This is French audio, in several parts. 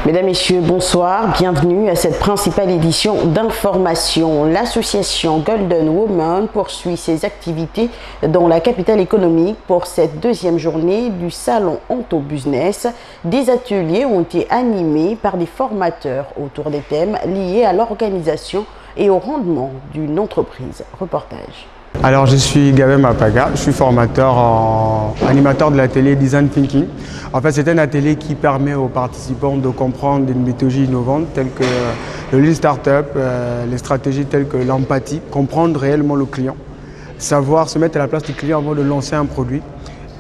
Mesdames, Messieurs, bonsoir. Bienvenue à cette principale édition d'information. L'association Golden Woman poursuit ses activités dans la capitale économique pour cette deuxième journée du salon Onto Business. Des ateliers ont été animés par des formateurs autour des thèmes liés à l'organisation et au rendement d'une entreprise. Reportage. Alors je suis Gabin Mapaga, je suis formateur animateur de l'atelier Design Thinking. En fait, c'est un atelier qui permet aux participants de comprendre des méthodologies innovantes telles que le Lean Startup, les stratégies telles que l'empathie, comprendre réellement le client, savoir se mettre à la place du client avant de lancer un produit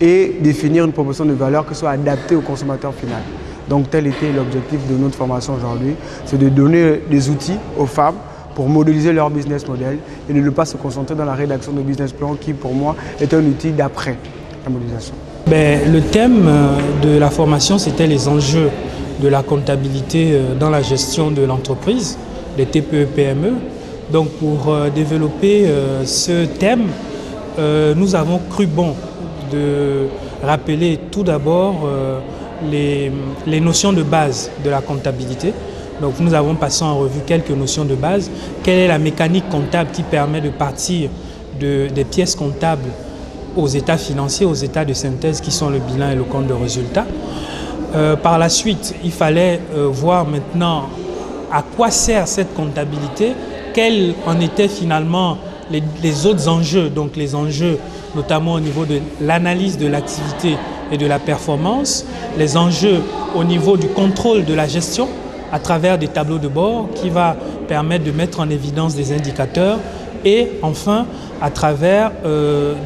et définir une proposition de valeur qui soit adaptée au consommateur final. Donc tel était l'objectif de notre formation aujourd'hui, c'est de donner des outils aux femmes pour modéliser leur business model et de ne pas se concentrer dans la rédaction de business plan qui, pour moi, est un outil d'après la modélisation. Le thème de la formation, c'était les enjeux de la comptabilité dans la gestion de l'entreprise, des TPE-PME. Donc, pour développer ce thème, nous avons cru bon de rappeler tout d'abord les notions de base de la comptabilité. Donc nous avons passé en revue quelques notions de base. Quelle est la mécanique comptable qui permet de partir des pièces comptables aux états financiers, aux états de synthèse qui sont le bilan et le compte de résultat. Par la suite, il fallait voir maintenant à quoi sert cette comptabilité, quels en étaient finalement les autres enjeux, donc les enjeux notamment au niveau de l'analyse de l'activité et de la performance, les enjeux au niveau du contrôle de la gestion, à travers des tableaux de bord qui va permettre de mettre en évidence des indicateurs et enfin à travers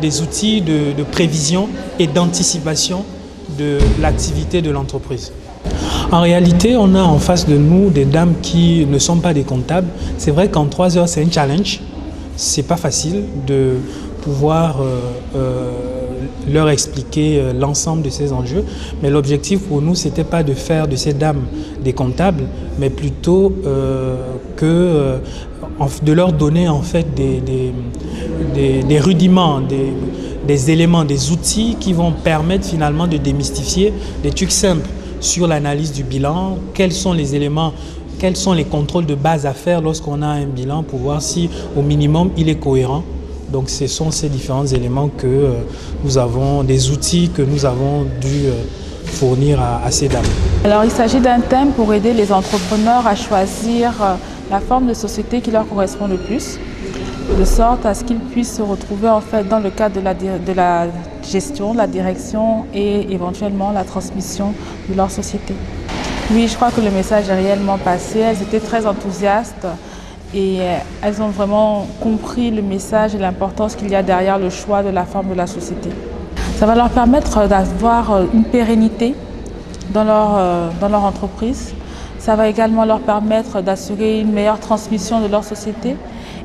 des outils de prévision et d'anticipation de l'activité de l'entreprise. En réalité, on a en face de nous des dames qui ne sont pas des comptables. C'est vrai qu'en 3 heures, c'est un challenge. C'est pas facile de pouvoir leur expliquer l'ensemble de ces enjeux. Mais l'objectif pour nous, ce n'était pas de faire de ces dames des comptables, mais plutôt de leur donner en fait des rudiments, des éléments, des outils qui vont permettre finalement de démystifier des trucs simples sur l'analyse du bilan, quels sont les éléments, quels sont les contrôles de base à faire lorsqu'on a un bilan pour voir si au minimum il est cohérent. Donc ce sont ces différents éléments que nous avons, des outils que nous avons dû fournir à ces dames. Alors il s'agit d'un thème pour aider les entrepreneurs à choisir la forme de société qui leur correspond le plus, de sorte à ce qu'ils puissent se retrouver en fait dans le cadre de la gestion, de la direction et éventuellement la transmission de leur société. Oui, je crois que le message est réellement passé, elles étaient très enthousiastes. Et elles ont vraiment compris le message et l'importance qu'il y a derrière le choix de la forme de la société. Ça va leur permettre d'avoir une pérennité dans leur entreprise. Ça va également leur permettre d'assurer une meilleure transmission de leur société.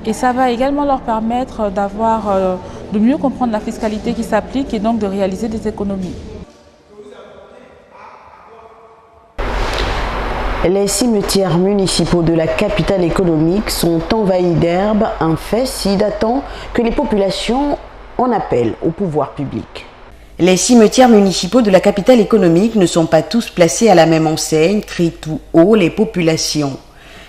Et ça va également leur permettre de mieux comprendre la fiscalité qui s'applique et donc de réaliser des économies. Les cimetières municipaux de la capitale économique sont envahis d'herbe, un fait si datant que les populations en appellent au pouvoir public. Les cimetières municipaux de la capitale économique ne sont pas tous placés à la même enseigne, crient tout haut les populations.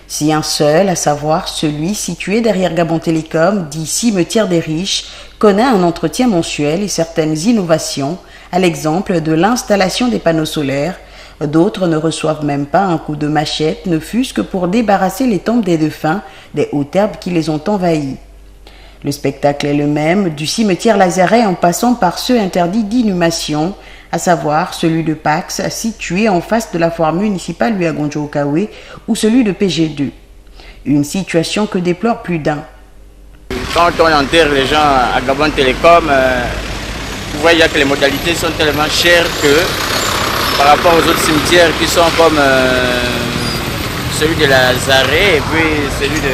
Si un seul, à savoir celui situé derrière Gabon Télécom, dit cimetière des riches, connaît un entretien mensuel et certaines innovations, à l'exemple de l'installation des panneaux solaires, d'autres ne reçoivent même pas un coup de machette, ne fût-ce que pour débarrasser les tombes des défunts des hautes herbes qui les ont envahis. Le spectacle est le même, du cimetière Lazaret en passant par ceux interdits d'inhumation, à savoir celui de Pax, situé en face de la foire municipale Luagonjo-Okawe, ou celui de PG2. Une situation que déplore plus d'un. Quand on enterre les gens à Gabon Télécom, vous voyez que les modalités sont tellement chères que par rapport aux autres cimetières qui sont comme celui de Lazaret et puis celui de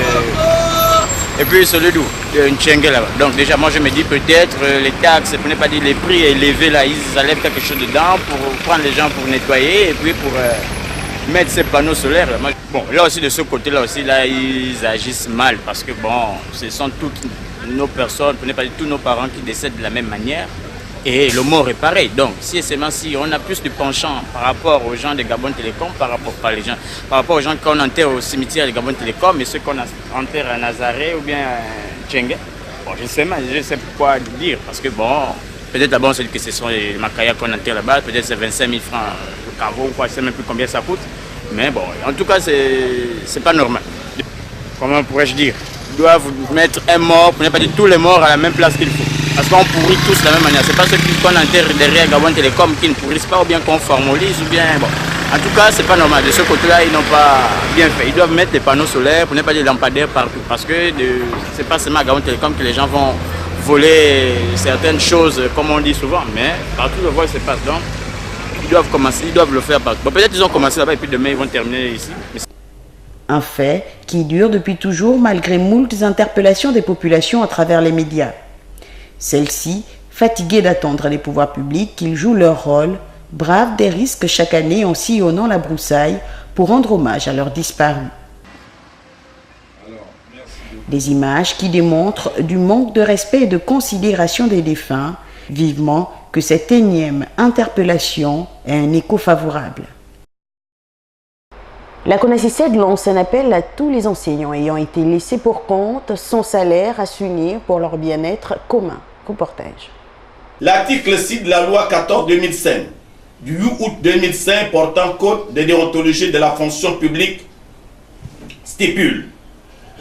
Ntchenge là-bas. Donc déjà moi je me dis peut-être les taxes, pour ne pas dire les prix élevés là, ils enlèvent quelque chose dedans pour prendre les gens pour nettoyer et puis pour mettre ces panneaux solaires. Là. Bon là aussi de ce côté là aussi là ils agissent mal parce que bon ce sont toutes nos personnes, pour ne pas dire tous nos parents qui décèdent de la même manière. Et le mort est pareil. Donc, si on a plus de penchant par rapport aux gens de Gabon Télécom, par rapport aux gens qu'on enterre au cimetière de Gabon Télécom et ceux qu'on enterre à Nazaré ou bien à Tchengue, bon, je sais quoi dire. Parce que bon, peut-être là-bas, on sait que ce sont les Makaya qu'on enterre là-bas, peut-être c'est 25 000 francs le caveau ou quoi, je ne sais même plus combien ça coûte. Mais bon, en tout cas, c'est pas normal. Comment pourrais-je dire? Ils doivent mettre un mort, pour ne pas dire tous les morts à la même place qu'il faut. Parce qu'on pourrit tous de la même manière. Ce n'est pas ceux qu'on enterre derrière Gabon Télécom qui ne pourrissent pas ou bien qu'on formalise ou bien... Bon. En tout cas, ce n'est pas normal. De ce côté-là, ils n'ont pas bien fait. Ils doivent mettre des panneaux solaires pour ne pas dire des lampadaires partout. Parce que ce n'est pas seulement à Gabon Télécom que les gens vont voler certaines choses, comme on dit souvent. Mais partout, le vol se passe. Donc, ils doivent commencer, ils doivent le faire partout. Bon, peut-être qu'ils ont commencé là-bas et puis demain, ils vont terminer ici. Un fait qui dure depuis toujours malgré moultes interpellations des populations à travers les médias. Celles-ci, fatiguées d'attendre les pouvoirs publics qu'ils jouent leur rôle, bravent des risques chaque année en sillonnant la broussaille pour rendre hommage à leurs disparus. Des images qui démontrent du manque de respect et de considération des défunts, vivement que cette énième interpellation ait un écho favorable. La CONACYCED lance un appel à tous les enseignants ayant été laissés pour compte sans salaire à s'unir pour leur bien-être commun. Reportage. L'article 6 de la loi 14-2005 du 8 août 2005 portant code de déontologie de la fonction publique stipule: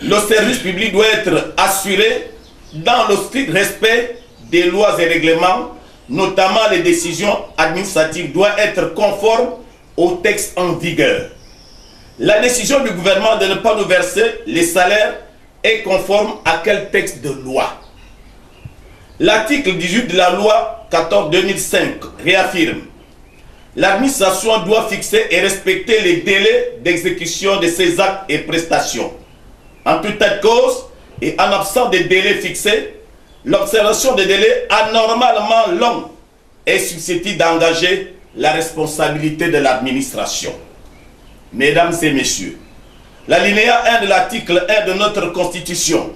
le service public doit être assuré dans le strict respect des lois et règlements, notamment les décisions administratives doivent être conformes aux textes en vigueur. La décision du gouvernement de ne pas nous verser les salaires est conforme à quel texte de loi? L'article 18 de la loi 14-2005 réaffirme: l'administration doit fixer et respecter les délais d'exécution de ses actes et prestations. En toute état de cause et en absence de délais fixés, l'observation des délais anormalement longs est susceptible d'engager la responsabilité de l'administration. Mesdames et messieurs, l'alinéa 1 de l'article 1 de notre Constitution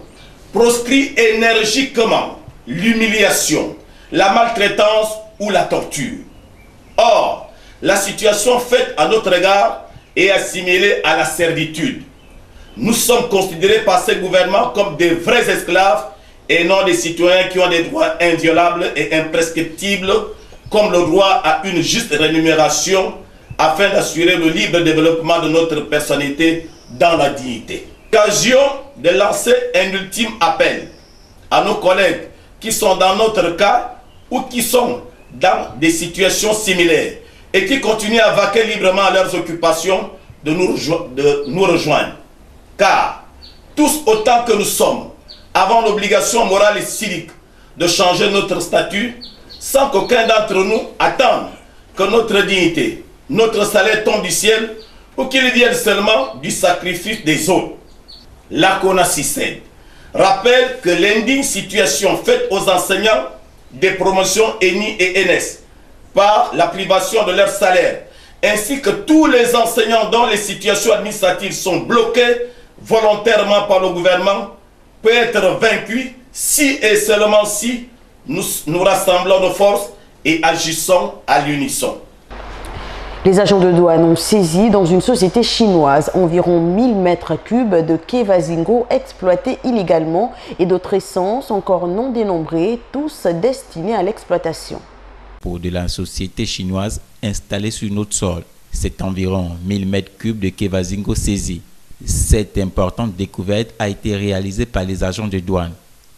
proscrit énergiquement l'humiliation, la maltraitance ou la torture. Or, la situation faite à notre égard est assimilée à la servitude. Nous sommes considérés par ce gouvernement comme des vrais esclaves et non des citoyens qui ont des droits inviolables et imprescriptibles, comme le droit à une juste rémunération, afin d'assurer le libre développement de notre personnalité dans la dignité. Occasion de lancer un ultime appel à nos collègues qui sont dans notre cas ou qui sont dans des situations similaires et qui continuent à vaquer librement à leurs occupations de nous rejoindre. Car tous autant que nous sommes avons l'obligation morale et civique de changer notre statut sans qu'aucun d'entre nous attende que notre dignité, notre salaire tombe du ciel ou qu'il vienne seulement du sacrifice des autres. La CONACYCED rappelle que l'indigne situation faite aux enseignants des promotions ENI et ENS par la privation de leur salaire, ainsi que tous les enseignants dont les situations administratives sont bloquées volontairement par le gouvernement, peut être vaincue si et seulement si nous rassemblons nos forces et agissons à l'unisson. Les agents de douane ont saisi dans une société chinoise environ 1000 mètres cubes de Kevazingo exploités illégalement et d'autres essences encore non dénombrées, tous destinés à l'exploitation. Pour de la société chinoise installée sur notre sol, c'est environ 1000 mètres cubes de Kevazingo saisis. Cette importante découverte a été réalisée par les agents de douane.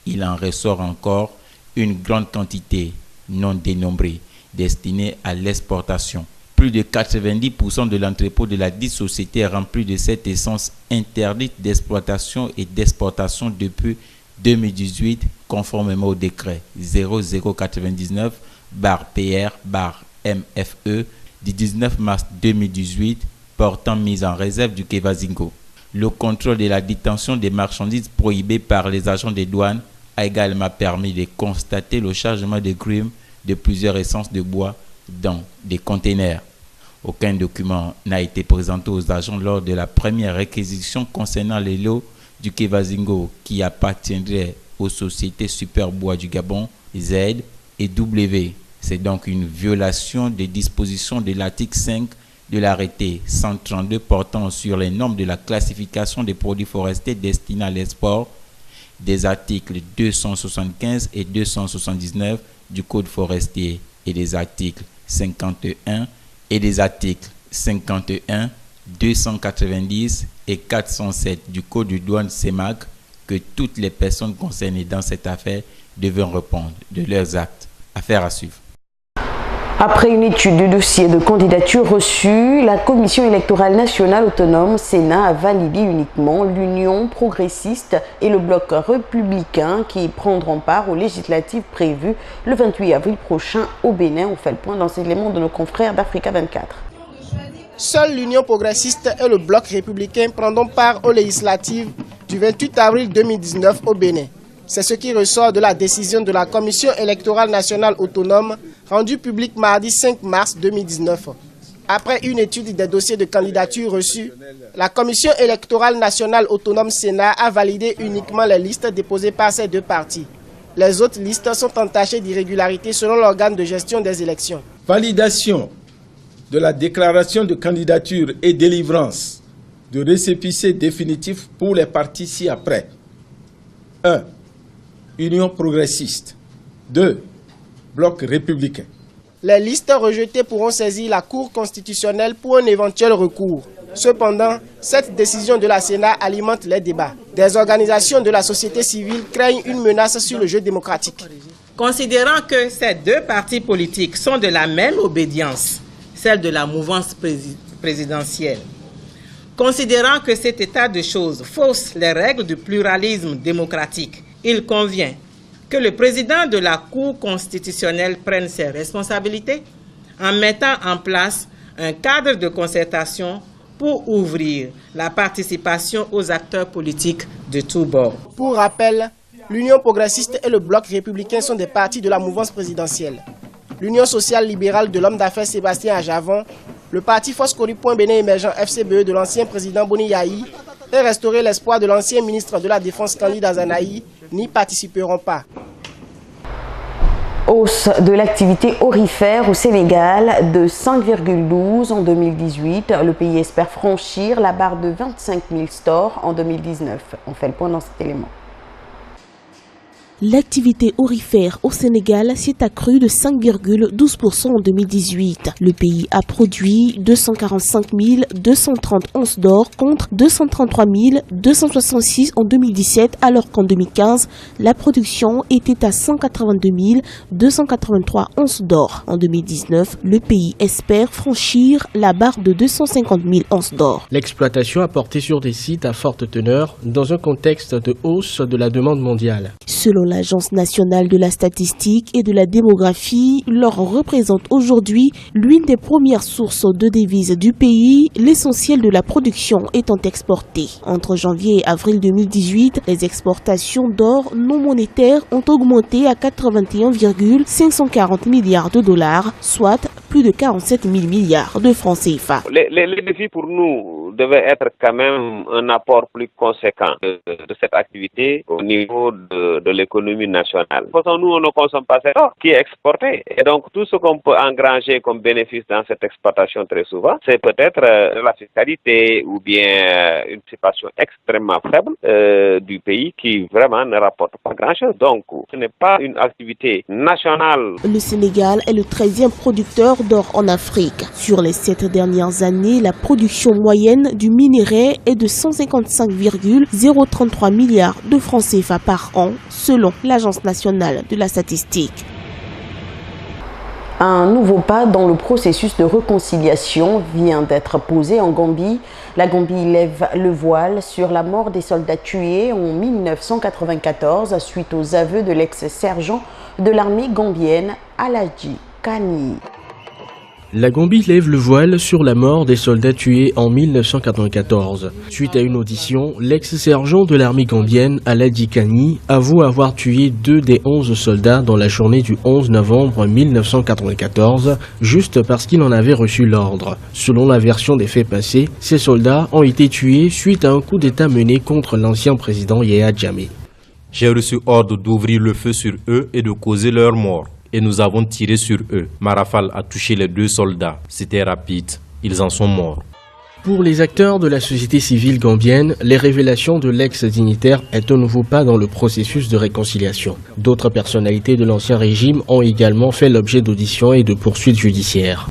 Il en ressort encore une grande quantité non dénombrée destinée à l'exportation. Plus de 90% de l'entrepôt de la dite société est rempli de cette essence interdite d'exploitation et d'exportation depuis 2018, conformément au décret 0099/PR/MFE du 19 mars 2018 portant mise en réserve du Kevazingo. Le contrôle de la détention des marchandises prohibées par les agents des douanes a également permis de constater le chargement de grumes de plusieurs essences de bois dans des containers. Aucun document n'a été présenté aux agents lors de la première réquisition concernant les lots du Kevazingo qui appartiendrait aux sociétés Superbois du Gabon, Z, et W. C'est donc une violation des dispositions de l'article 5 de l'arrêté 132 portant sur les normes de la classification des produits forestiers destinés à l'export, des articles 275 et 279 du Code forestier et des articles 51 et des articles 51, 290 et 407 du Code de douane CEMAC que toutes les personnes concernées dans cette affaire devront répondre de leurs actes. Affaire à suivre. Après une étude du dossier de candidature reçu, la Commission électorale nationale autonome Sénat a validé uniquement l'Union progressiste et le bloc républicain qui prendront part aux législatives prévues le 28 avril prochain au Bénin. On fait le point dans ces éléments de nos confrères d'Africa 24. Seule l'Union progressiste et le bloc républicain prendront part aux législatives du 28 avril 2019 au Bénin. C'est ce qui ressort de la décision de la Commission électorale nationale autonome rendue publique mardi 5 mars 2019. Après une étude des dossiers de candidature reçus, la Commission électorale nationale autonome Sénat a validé uniquement les listes déposées par ces deux partis. Les autres listes sont entachées d'irrégularités selon l'organe de gestion des élections. Validation de la déclaration de candidature et délivrance de récépissé définitif pour les partis ci-après. 1. Union progressiste. 2. Bloc républicain. Les listes rejetées pourront saisir la Cour constitutionnelle pour un éventuel recours. Cependant, cette décision de la Sénat alimente les débats. Des organisations de la société civile craignent une menace sur le jeu démocratique. Considérant que ces deux partis politiques sont de la même obédience, celle de la mouvance présidentielle, considérant que cet état de choses fausse les règles du pluralisme démocratique, il convient que le président de la Cour constitutionnelle prenne ses responsabilités en mettant en place un cadre de concertation pour ouvrir la participation aux acteurs politiques de tous bords. Pour rappel, l'Union progressiste et le Bloc républicain sont des partis de la mouvance présidentielle. L'Union sociale libérale de l'homme d'affaires Sébastien Ajavon, le parti Foscori.Bénin émergent FCBE de l'ancien président Boni Yahi et Restaurer l'espoir de l'ancien ministre de la Défense Kandi Dazanaï n'y participeront pas. Hausse de l'activité aurifère au Sénégal de 5,12 en 2018. Le pays espère franchir la barre de 25 000 stores en 2019. On fait le point dans cet élément. L'activité aurifère au Sénégal s'est accrue de 5,12% en 2018. Le pays a produit 245 230 onces d'or contre 233 266 en 2017, alors qu'en 2015, la production était à 182 283 onces d'or. En 2019, le pays espère franchir la barre de 250 000 onces d'or. L'exploitation a porté sur des sites à forte teneur dans un contexte de hausse de la demande mondiale. Selon l'Agence nationale de la statistique et de la démographie, l'or représente aujourd'hui l'une des premières sources de devises du pays, l'essentiel de la production étant exporté. Entre janvier et avril 2018, les exportations d'or non monétaire ont augmenté à 81,540 milliards de dollars, soit plus de 47 000 milliards de francs CFA. Les défis pour nous devaient être quand même un apport plus conséquent de cette activité au niveau de l'économie nationale. Pourtant, nous, on ne consomme pas cet or qui est exporté. Et donc, tout ce qu'on peut engranger comme bénéfice dans cette exportation très souvent, c'est peut-être la fiscalité ou bien une situation extrêmement faible du pays qui vraiment ne rapporte pas grand-chose. Donc, ce n'est pas une activité nationale. Le Sénégal est le 13e producteur d'or en Afrique. Sur les 7 dernières années, la production moyenne du minerai est de 155,033 milliards de francs CFA par an, selon l'Agence nationale de la statistique. Un nouveau pas dans le processus de réconciliation vient d'être posé en Gambie. La Gambie lève le voile sur la mort des soldats tués en 1994 suite aux aveux de l'ex-sergent de l'armée gambienne Aladji Kani. La Gambie lève le voile sur la mort des soldats tués en 1994. Suite à une audition, l'ex-sergent de l'armée gambienne, Aladji Kani, avoue avoir tué 2 des 11 soldats dans la journée du 11 novembre 1994, juste parce qu'il en avait reçu l'ordre. Selon la version des faits passés, ces soldats ont été tués suite à un coup d'État mené contre l'ancien président Yahya Jammeh. J'ai reçu ordre d'ouvrir le feu sur eux et de causer leur mort. et nous avons tiré sur eux. Ma rafale a touché les 2 soldats. C'était rapide. Ils en sont morts. Pour les acteurs de la société civile gambienne, les révélations de l'ex-dignitaire est un nouveau pas dans le processus de réconciliation. D'autres personnalités de l'ancien régime ont également fait l'objet d'auditions et de poursuites judiciaires.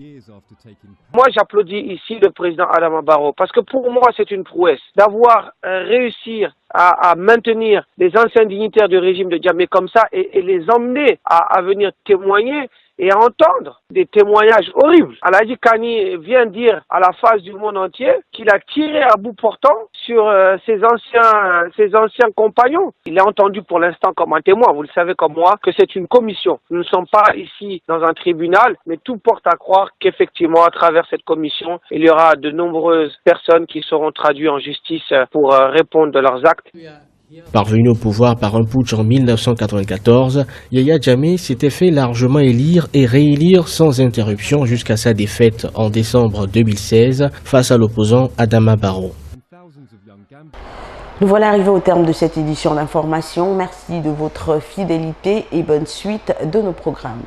Moi, j'applaudis ici le président Adama Barrow parce que pour moi, c'est une prouesse d'avoir réussi à maintenir les anciens dignitaires du régime de Jammeh comme ça et les emmener à venir témoigner et à entendre des témoignages horribles. Aladji Kani vient dire à la face du monde entier qu'il a tiré à bout portant sur ses anciens compagnons. Il est entendu pour l'instant comme un témoin. Vous le savez comme moi que c'est une commission. Nous ne sommes pas ici dans un tribunal, mais tout porte à croire qu'effectivement, à travers cette commission, il y aura de nombreuses personnes qui seront traduites en justice pour répondre de leurs actes. Parvenu au pouvoir par un putsch en 1994, Yahya Jammeh s'était fait largement élire et réélire sans interruption jusqu'à sa défaite en décembre 2016 face à l'opposant Adama Barrow. Nous voilà arrivés au terme de cette édition d'information. Merci de votre fidélité et bonne suite de nos programmes.